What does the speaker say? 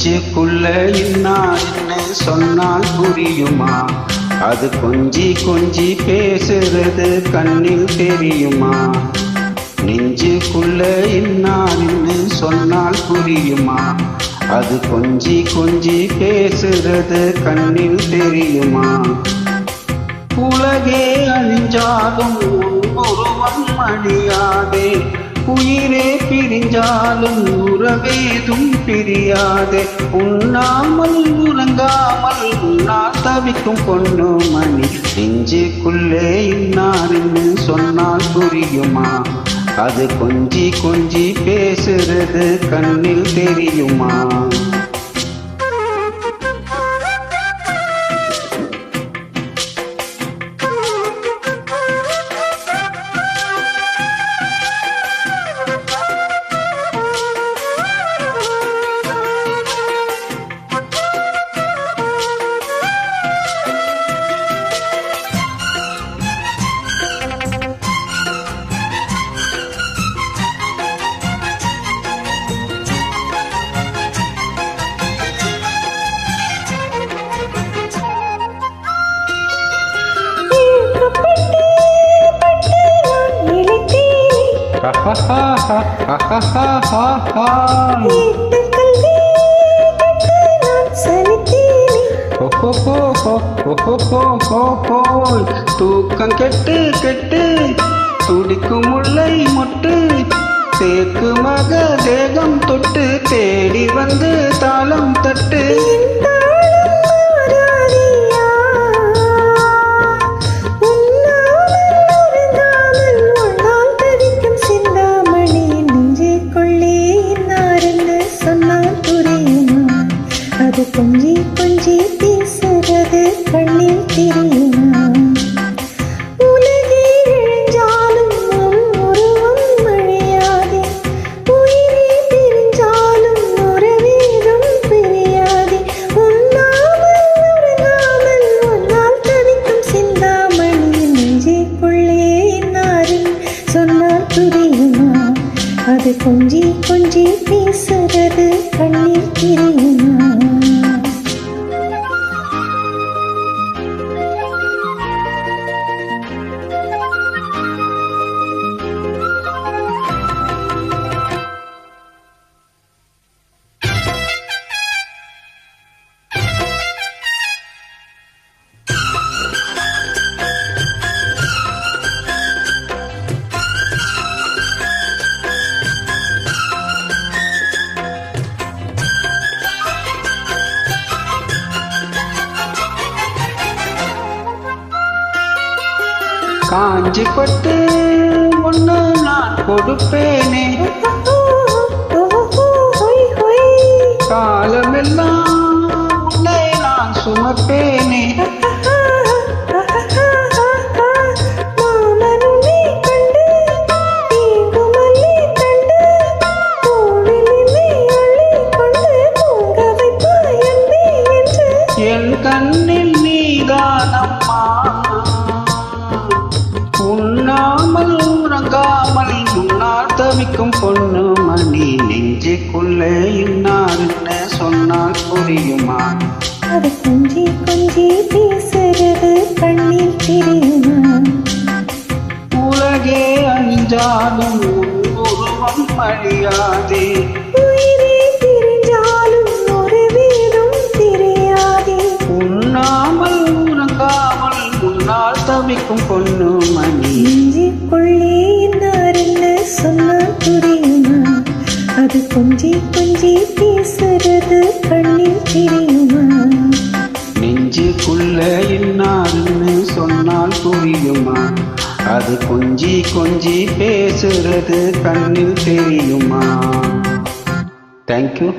நெஞ்சுக்குள்ள இன்னார்னு சொன்னால் புரியுமா? அது கொஞ்சி கொஞ்சி பேசுறது கண்ணில் தெரியுமா? நெஞ்சுக்குள்ள இன்னார்னு சொன்னால் புரியுமா? அது கொஞ்சி கொஞ்சி பேசுறது கண்ணில் தெரியுமா? உலகே அழிஞ்சாலும் உருவம் அழியாதே, உயிரே பிரிஞ்சாலும் உறவேதும் பிரியாதே. உண்ணாமல் உறங்காமல் உன்னால் தவிக்கும் பொண்ணு மணி. நெஞ்சுக்குள்ளே இன்னார்னு சொன்னால் புரியுமா? அது கொஞ்சி கொஞ்சி பேசுறது கண்ணில் தெரியுமா? தூக்கம் கெட்டு கெட்டு துடிக்கும் முல்லை மொட்டு, தேக்கு மக தேகம் தொட்டு தேடி வந்து தாளம் தட்டு. கொஞ்சி கொஞ்சி பேசுறது கண்ணில் தெரியுமா? உலகே இழிஞ்சாலும் உருவம் அழியாதே, உயிரே பிரிஞ்சாலும் உறவேதும் பிரியாதே. உண்ணாமல் உறங்காமல் உன்னால் தவிக்கும் சிந்தாமணி. நெஞ்சுக்குள்ளே இன்னாரின் சொன்னால் புரியுமா? அது கொஞ்சி கொஞ்சி பேசுறது கண்ணில் தெரியுமா? காஞ்சி பட்டு ஒன்று நான் கொடுப்பேனே, காலமெல்லாம் உன்னை நான் சுமப்பேனே. என் கண்ணில் நீதானம்மா, உண்ணாமல் உறங்காமல் உன்னால் தவிக்கும் பொண்ணு மணி. நெஞ்சுக்குள்ளே இன்னார்னு சொன்னால் புரியுமா? அது கொஞ்சி கொஞ்சி பேசுறது கண்ணில் தெரியுமா? உலகே அழிஞ்சாலும் உருவம் அழியாதே, உயிரே பிரிஞ்சாலும் உறவேதும் தெரியாதே. உண்ணாமல் உறங்காமல் உன்னால் தவிக்கும் பொண்ணு மணி. நெஞ்சுக்குள்ளே இன்னார்னு சொன்னால் புரியுமா? அது கொஞ்சி கொஞ்சி பேசுறது கண்ணில் தெரியுமா? நெஞ்சுக்குள்ள இன்னார்னு சொன்னால் புரியுமா? அது கொஞ்சி கொஞ்சி பேசுறது கண்ணில் தெரியுமா? தேங்க்யூ.